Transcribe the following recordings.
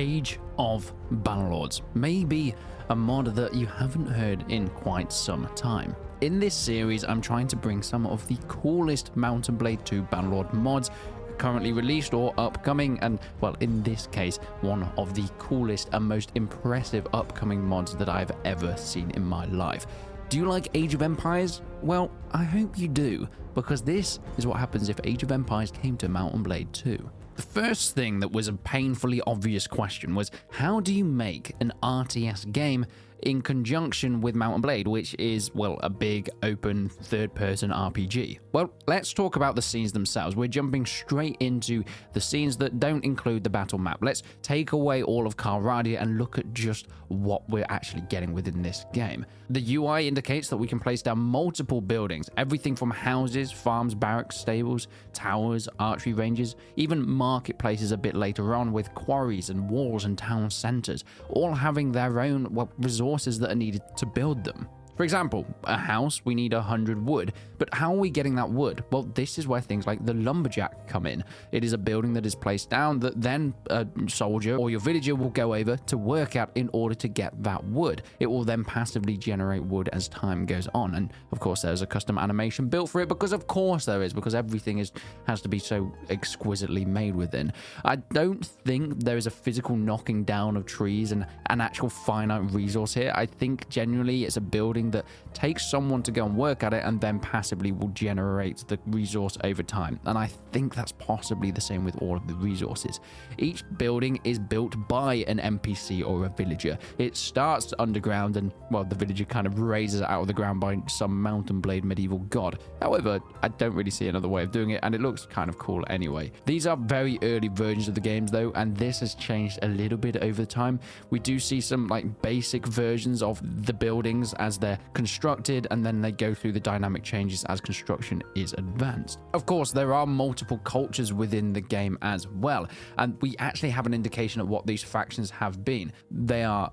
Age of Bannerlords, maybe a mod that you haven't heard in quite some time. In this series, I'm trying to bring some of the coolest Mount & Blade 2 Bannerlord mods currently released or upcoming, and well, in this case, one of the coolest and most impressive upcoming mods that I've ever seen in my life. Do you like Age of Empires? Well, I hope you do, because this is what happens if Age of Empires came to Mount & Blade 2. The first thing that was a painfully obvious question was, how do you make an RTS game in conjunction with Mount & Blade, which is, well, a big open third-person RPG? Well, let's talk about the scenes themselves. We're jumping straight into the scenes that don't include the battle map. Let's take away all of Calradia and look at just what we're actually getting within this game. The UI indicates that we can place down multiple buildings, everything from houses, farms, barracks, stables, towers, archery ranges, even marketplaces a bit later on with quarries and walls and town centers, all having their own, well, resources that are needed to build them. For example, a house, we need 100 wood, but how are we getting that wood? Well, this is where things like the lumberjack come in. It is a building that is placed down that then a soldier or your villager will go over to work at in order to get that wood. It will then passively generate wood as time goes on, and of course there's a custom animation built for it, because of course there is, because everything has to be so exquisitely made within. I don't think there is a physical knocking down of trees and an actual finite resource here. I think genuinely it's a building that takes someone to go and work at it and then passively will generate the resource over time. And I think that's possibly the same with all of the resources. Each building is built by an NPC or a villager. It starts underground and, well, the villager kind of raises it out of the ground by some Mount & Blade medieval god. However, I don't really see another way of doing it, and it looks kind of cool anyway. These are very early versions of the games though, and this has changed a little bit over time. We do see some like basic versions of the buildings as they're constructed, and then they go through the dynamic changes as construction is advanced. Of course, there are multiple cultures within the game as well, and we actually have an indication of what these factions have been. They are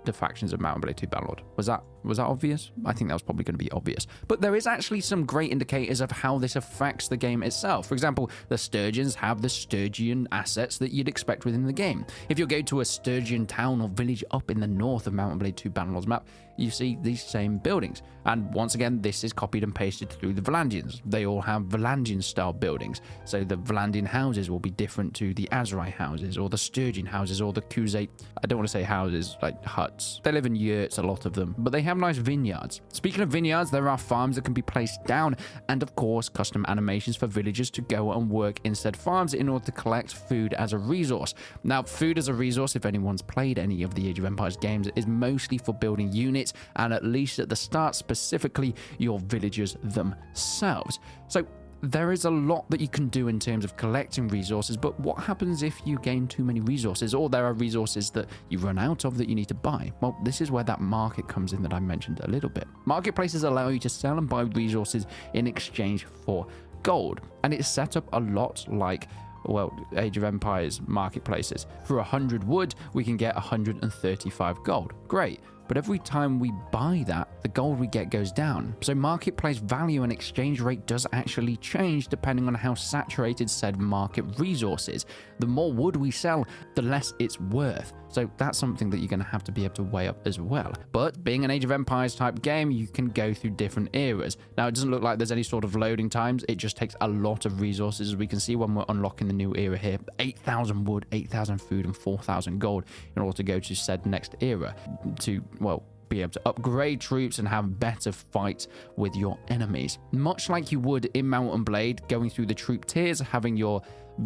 the factions of Mount & Blade 2 Bannerlord. Was that obvious? I think that was probably going to be obvious. But there is actually some great indicators of how this affects the game itself. For example, the Sturgeons have the Sturgian assets that you'd expect within the game. If you go to a Sturgian town or village up in the north of Mount & Blade 2 Bannerlord's map, you see these same buildings. And once again, this is copied and pasted through the Valandians. They all have Valandian style buildings. So the Valandian houses will be different to the Azurai houses or the Sturgian houses or the Khuzait, I don't want to say houses, like huts. They live in yurts, a lot of them, but they have nice vineyards. Speaking of vineyards, there are farms that can be placed down, and of course custom animations for villagers to go and work in said farms in order to collect food as a resource. Now, food as a resource, if anyone's played any of the Age of Empires games, is mostly for building units, and at least at the start specifically your villagers themselves. So there is a lot that you can do in terms of collecting resources, but what happens if you gain too many resources, or there are resources that you run out of that you need to buy? Well, this is where that market comes in that I mentioned a little bit. Marketplaces allow you to sell and buy resources in exchange for gold, and it's set up a lot like, well, Age of Empires marketplaces. For 100 wood, we can get 135 gold. Great. But every time we buy that, the gold we get goes down. So marketplace value and exchange rate does actually change depending on how saturated said market resource is. The more wood we sell, the less it's worth. So that's something that you're going to have to be able to weigh up as well. But being an Age of Empires type game, you can go through different eras. Now, it doesn't look like there's any sort of loading times. It just takes a lot of resources, as we can see when we're unlocking the new era here. 8,000 wood, 8,000 food, and 4,000 gold in order to go to said next era to, well, be able to upgrade troops and have better fights with your enemies. Much like you would in Mount & Blade, going through the troop tiers, having your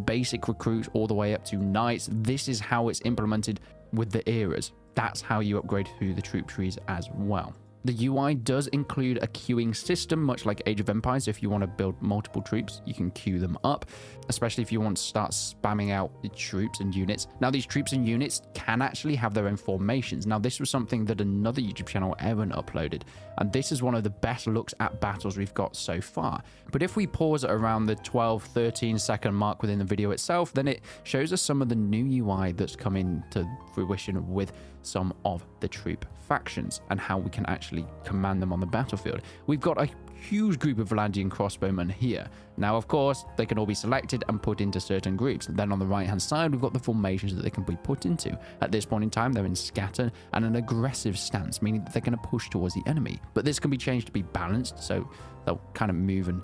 basic recruits all the way up to knights, this is how it's implemented with the eras. That's how you upgrade through the troop trees as well. The UI does include a queuing system, much like Age of Empires. If you want to build multiple troops, you can queue them up, especially if you want to start spamming out the troops and units. Now, these troops and units can actually have their own formations. Now, this was something that another YouTube channel, Aaron, uploaded, and this is one of the best looks at battles we've got so far. But if we pause at around the 12-13 second mark within the video itself, then it shows us some of the new UI that's come into fruition with some of the troop factions and how we can actually command them on the battlefield. We've got a huge group of Valandian crossbowmen here. Now, of course, they can all be selected and put into certain groups. Then on the right-hand side, we've got the formations that they can be put into. At this point in time, they're in scatter and an aggressive stance, meaning that they're going to push towards the enemy. But this can be changed to be balanced, so they'll kind of move and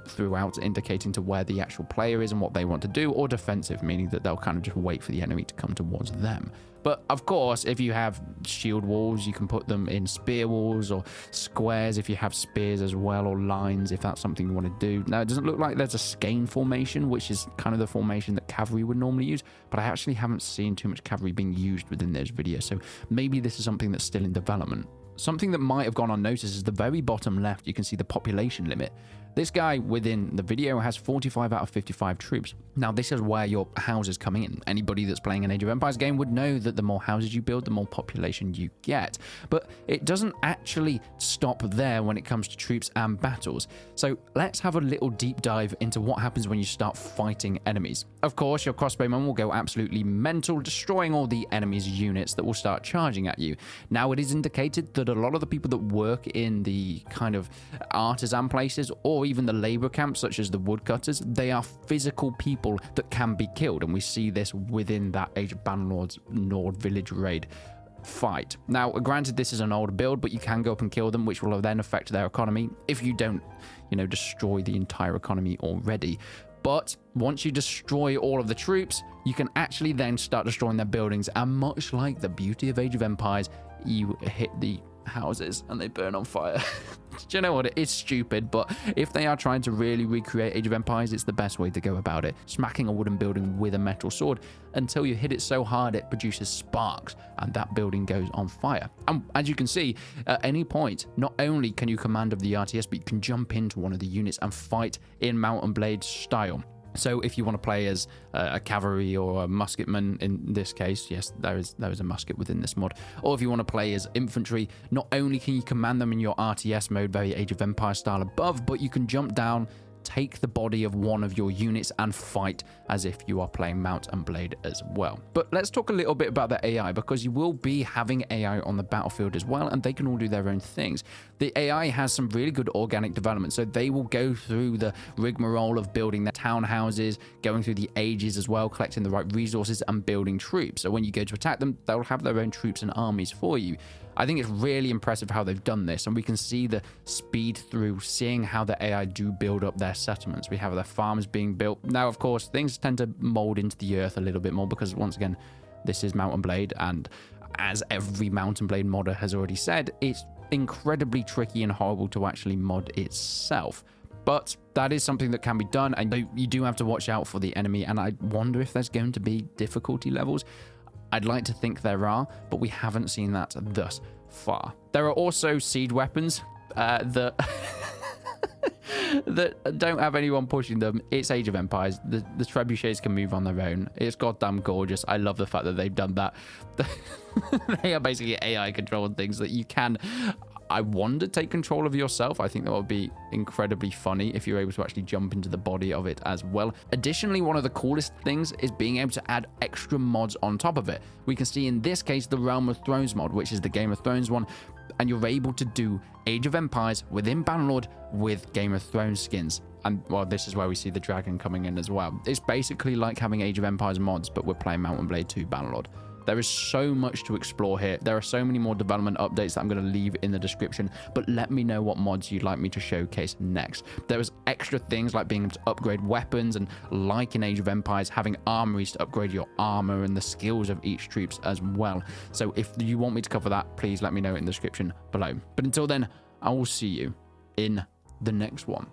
throughout, indicating to where the actual player is and what they want to do, or defensive, meaning that they'll kind of just wait for the enemy to come towards them. But of course, if you have shield walls, you can put them in spear walls or squares if you have spears as well, or lines if that's something you want to do. Now, it doesn't look like there's a skein formation, which is kind of the formation that cavalry would normally use, but I actually haven't seen too much cavalry being used within those videos, so maybe this is something that's still in development. Something that might have gone unnoticed is the very bottom left, you can see the population limit. This guy within the video has 45 out of 55 troops. Now, this is where your houses come in. Anybody that's playing an Age of Empires game would know that the more houses you build, the more population you get. But it doesn't actually stop there when it comes to troops and battles. So let's have a little deep dive into what happens when you start fighting enemies. Of course, your crossbowmen will go absolutely mental, destroying all the enemy's units that will start charging at you. Now, it is indicated that a lot of the people that work in the kind of artisan places, or even the labor camps such as the woodcutters, they are physical people that can be killed, and we see this within that Age of Bannerlord's Nord village raid fight. Now, granted, this is an old build, but you can go up and kill them, which will then affect their economy if you don't, destroy the entire economy already. But once you destroy all of the troops, you can actually then start destroying their buildings, and much like the beauty of Age of Empires, you hit the houses and they burn on fire. Do you know what? It is stupid, but if they are trying to really recreate Age of Empires, it's the best way to go about it. Smacking a wooden building with a metal sword until you hit it so hard it produces sparks and that building goes on fire. And as you can see, at any point, not only can you command of the RTS, but you can jump into one of the units and fight in Mount and Blade style. So if you want to play as a cavalry or a musketman, in this case, yes, there is a musket within this mod, or if you want to play as infantry, not only can you command them in your RTS mode, very Age of Empires style above, but you can jump down, take the body of one of your units and fight as if you are playing Mount and Blade as well. But let's talk a little bit about the AI, because you will be having AI on the battlefield as well, and they can all do their own things. The AI has some really good organic development, so they will go through the rigmarole of building their townhouses, going through the ages as well, collecting the right resources and building troops. So when you go to attack them, they'll have their own troops and armies for you. I think it's really impressive how they've done this, and we can see the speed through seeing how the AI do build up their settlements. We have their farms being built. Now, of course, things tend to mold into the earth a little bit more because, once again, this is Mount and Blade, and as every Mount and Blade modder has already said, it's incredibly tricky and horrible to actually mod itself. But that is something that can be done, and you do have to watch out for the enemy, and I wonder if there's going to be difficulty levels. I'd like to think there are, but we haven't seen that thus far. There are also siege weapons that that don't have anyone pushing them. It's Age of Empires. The trebuchets can move on their own. It's goddamn gorgeous. I love the fact that they've done that. They are basically AI controlled things that you can, I wonder, take control of yourself. I think that would be incredibly funny if you're able to actually jump into the body of it as well. Additionally, one of the coolest things is being able to add extra mods on top of it. We can see in this case the Realm of Thrones mod, which is the Game of Thrones one, and you're able to do Age of Empires within Bannerlord with Game of Thrones skins. And, well, this is where we see the dragon coming in as well. It's basically like having Age of Empires mods, but we're playing Mount and Blade 2 Bannerlord. There is so much to explore here. There are so many more development updates that I'm going to leave in the description, but let me know what mods you'd like me to showcase next. There is extra things like being able to upgrade weapons, and like in Age of Empires, having armories to upgrade your armor and the skills of each troops as well. So if you want me to cover that, please let me know in the description below. But until then, I will see you in the next one.